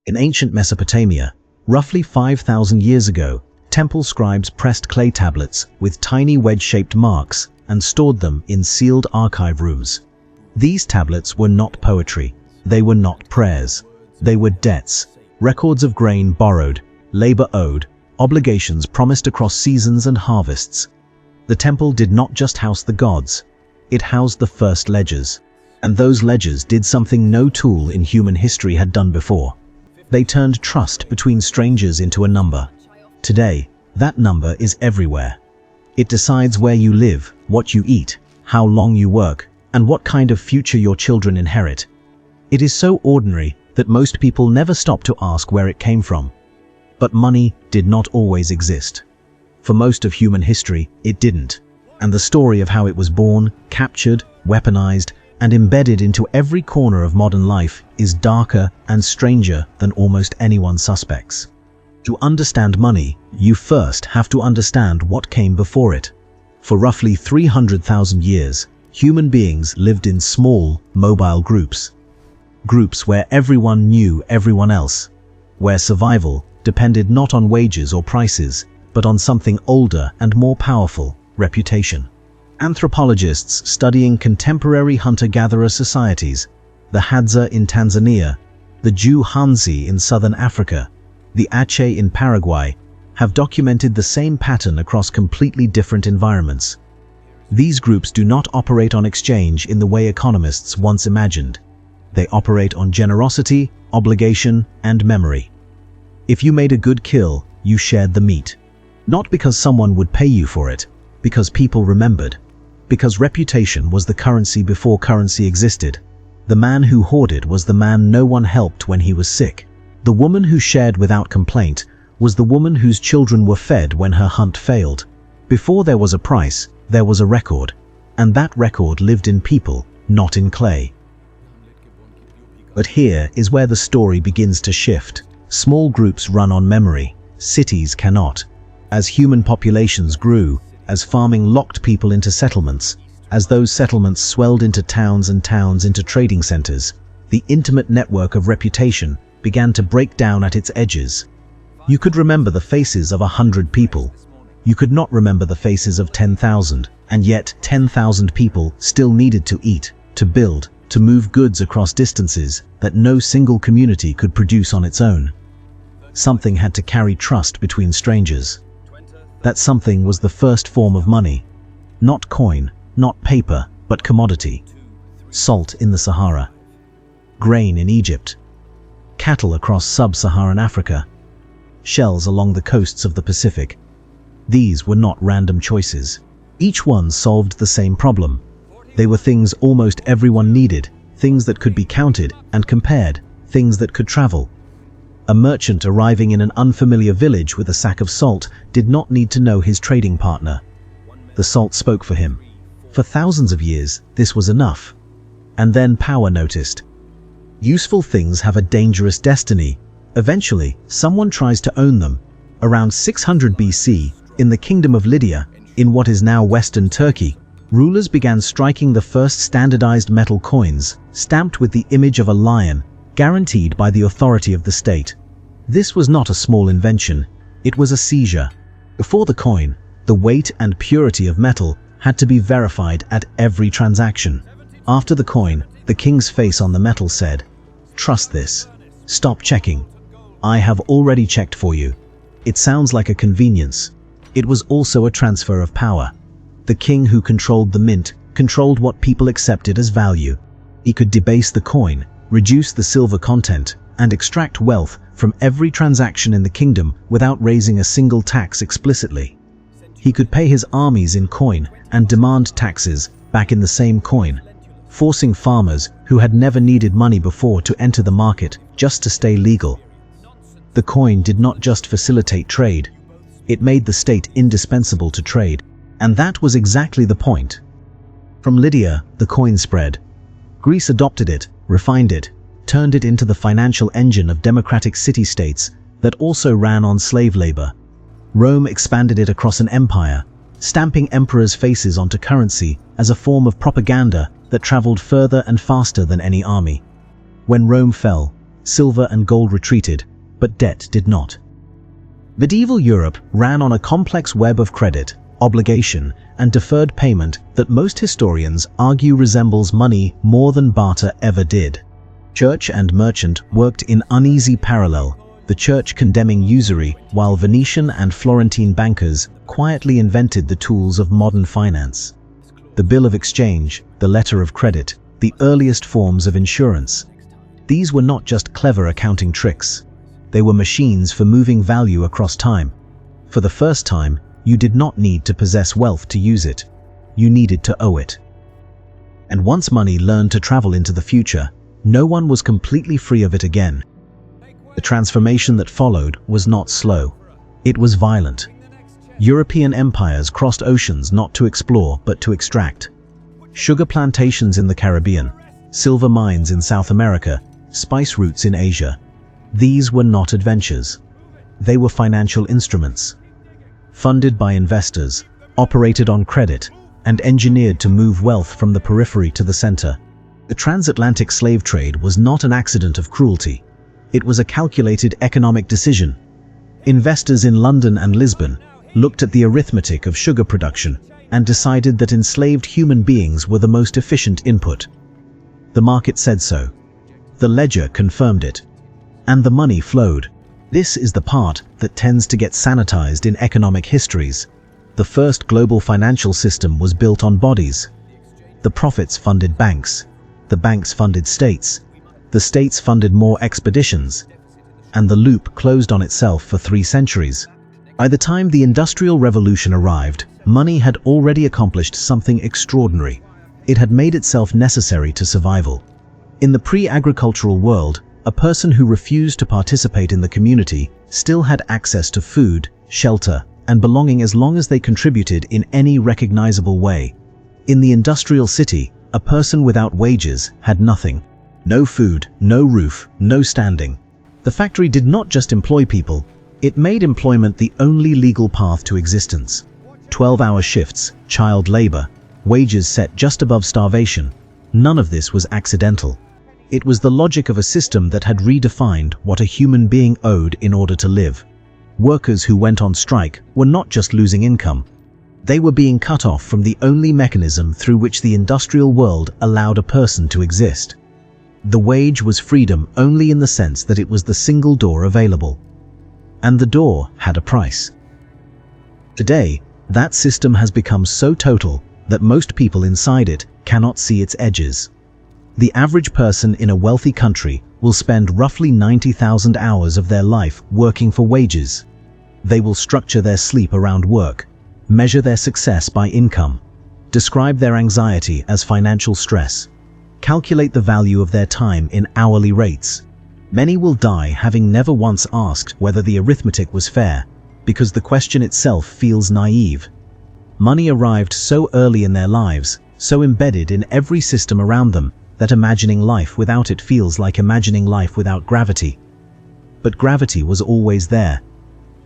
In ancient Mesopotamia, roughly 5,000 years ago, temple scribes pressed clay tablets with tiny wedge-shaped marks and stored them in sealed archive rooms. These tablets were not poetry. They were not prayers. They were debts, records of grain borrowed, labor owed, obligations promised across seasons and harvests. The temple did not just house the gods. It housed the first ledgers. And those ledgers did something no tool in human history had done before. They turned trust between strangers into a number. Today, that number is everywhere. It decides where you live, what you eat, how long you work, and what kind of future your children inherit. It is so ordinary that most people never stop to ask where it came from. But money did not always exist. For most of human history, it didn't. And the story of how it was born, captured, weaponized, and embedded into every corner of modern life is darker and stranger than almost anyone suspects. To understand money, you first have to understand what came before it. For roughly 300,000 years, human beings lived in small, mobile groups. Groups where everyone knew everyone else, where survival depended not on wages or prices, but on something older and more powerful, reputation. Anthropologists studying contemporary hunter-gatherer societies, the Hadza in Tanzania, the Jew Hansi in southern Africa, the Aceh in Paraguay, have documented the same pattern across completely different environments. These groups do not operate on exchange in the way economists once imagined. They operate on generosity, obligation, and memory. If you made a good kill, you shared the meat. Not because someone would pay you for it, because people remembered. Because reputation was the currency before currency existed. The man who hoarded was the man no one helped when he was sick. The woman who shared without complaint was the woman whose children were fed when her hunt failed. Before there was a price, there was a record. And that record lived in people, not in clay. But here is where the story begins to shift. Small groups run on memory. Cities cannot. As human populations grew, as farming locked people into settlements, as those settlements swelled into towns and towns into trading centers, the intimate network of reputation began to break down at its edges. You could remember the faces of 100 people. You could not remember the faces of 10,000, and yet 10,000 people still needed to eat, to build, to move goods across distances that no single community could produce on its own. Something had to carry trust between strangers. That something was the first form of money. Not coin, not paper, but commodity. Salt in the Sahara. Grain in Egypt. Cattle across sub-Saharan Africa. Shells along the coasts of the Pacific. These were not random choices. Each one solved the same problem. They were things almost everyone needed, things that could be counted and compared, things that could travel. A merchant arriving in an unfamiliar village with a sack of salt did not need to know his trading partner. The salt spoke for him. For thousands of years, this was enough. And then power noticed. Useful things have a dangerous destiny. Eventually, someone tries to own them. Around 600 BC, in the Kingdom of Lydia, in what is now Western Turkey, rulers began striking the first standardized metal coins, stamped with the image of a lion, guaranteed by the authority of the state. This was not a small invention, it was a seizure. Before the coin, the weight and purity of metal had to be verified at every transaction. After the coin, the king's face on the metal said, "Trust this. Stop checking. I have already checked for you." It sounds like a convenience. It was also a transfer of power. The king who controlled the mint controlled what people accepted as value. He could debase the coin, reduce the silver content, and extract wealth from every transaction in the kingdom without raising a single tax explicitly. He could pay his armies in coin and demand taxes back in the same coin, forcing farmers who had never needed money before to enter the market just to stay legal. The coin did not just facilitate trade, it made the state indispensable to trade, and that was exactly the point. From Lydia, the coin spread. Greece adopted it, refined it, turned it into the financial engine of democratic city-states that also ran on slave labor. Rome expanded it across an empire, stamping emperors' faces onto currency as a form of propaganda that traveled further and faster than any army. When Rome fell, silver and gold retreated, but debt did not. Medieval Europe ran on a complex web of credit, obligation, and deferred payment that most historians argue resembles money more than barter ever did. Church and merchant worked in uneasy parallel, the church condemning usury while Venetian and Florentine bankers quietly invented the tools of modern finance. The bill of exchange, the letter of credit, the earliest forms of insurance. These were not just clever accounting tricks. They were machines for moving value across time. For the first time, you did not need to possess wealth to use it. You needed to owe it. And once money learned to travel into the future, no one was completely free of it again. The transformation that followed was not slow. It was violent. European empires crossed oceans not to explore but to extract. Sugar plantations in the Caribbean, silver mines in South America, spice routes in Asia. These were not adventures. They were financial instruments. Funded by investors, operated on credit, and engineered to move wealth from the periphery to the center. The transatlantic slave trade was not an accident of cruelty. It was a calculated economic decision. Investors in London and Lisbon looked at the arithmetic of sugar production and decided that enslaved human beings were the most efficient input. The market said so. The ledger confirmed it. And the money flowed. This is the part that tends to get sanitized in economic histories. The first global financial system was built on bodies. The profits funded banks. The banks funded states. The states funded more expeditions. And the loop closed on itself for 3 centuries. By the time the Industrial Revolution arrived, money had already accomplished something extraordinary. It had made itself necessary to survival. In the pre-agricultural world, a person who refused to participate in the community still had access to food, shelter, and belonging as long as they contributed in any recognizable way. In the industrial city, a person without wages had nothing. No food, no roof, no standing. The factory did not just employ people, it made employment the only legal path to existence. 12-hour shifts, child labor, wages set just above starvation. None of this was accidental. It was the logic of a system that had redefined what a human being owed in order to live. Workers who went on strike were not just losing income. They were being cut off from the only mechanism through which the industrial world allowed a person to exist. The wage was freedom only in the sense that it was the single door available. And the door had a price. Today, that system has become so total that most people inside it cannot see its edges. The average person in a wealthy country will spend roughly 90,000 hours of their life working for wages. They will structure their sleep around work, measure their success by income, describe their anxiety as financial stress, calculate the value of their time in hourly rates. Many will die having never once asked whether the arithmetic was fair, because the question itself feels naive. Money arrived so early in their lives, so embedded in every system around them, that imagining life without it feels like imagining life without gravity. But gravity was always there.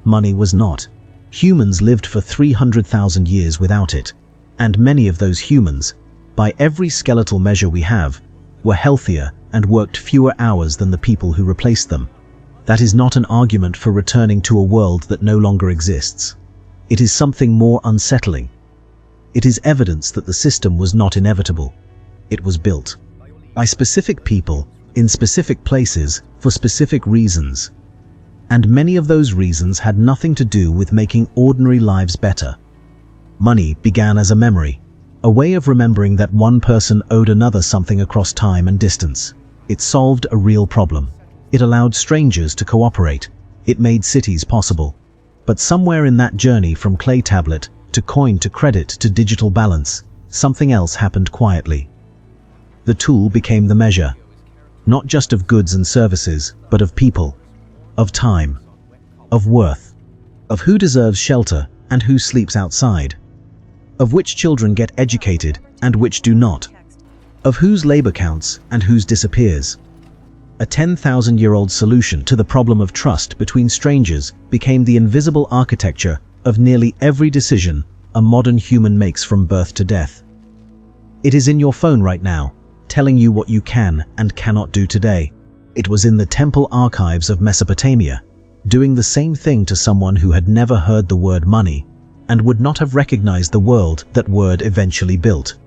Money was not. Humans lived for 300,000 years without it, and many of those humans, by every skeletal measure we have, were healthier and worked fewer hours than the people who replaced them. That is not an argument for returning to a world that no longer exists. It is something more unsettling. It is evidence that the system was not inevitable. It was built by specific people, in specific places, for specific reasons. And many of those reasons had nothing to do with making ordinary lives better. Money began as a memory, a way of remembering that one person owed another something across time and distance. It solved a real problem. It allowed strangers to cooperate. It made cities possible. But somewhere in that journey from clay tablet to coin to credit to digital balance, something else happened quietly. The tool became the measure, not just of goods and services, but of people, of time, of worth, of who deserves shelter and who sleeps outside, of which children get educated and which do not, of whose labor counts and whose disappears. A 10,000-year-old solution to the problem of trust between strangers became the invisible architecture of nearly every decision a modern human makes from birth to death. It is in your phone right now, telling you what you can and cannot do today. It was in the temple archives of Mesopotamia, doing the same thing to someone who had never heard the word money and would not have recognized the world that word eventually built.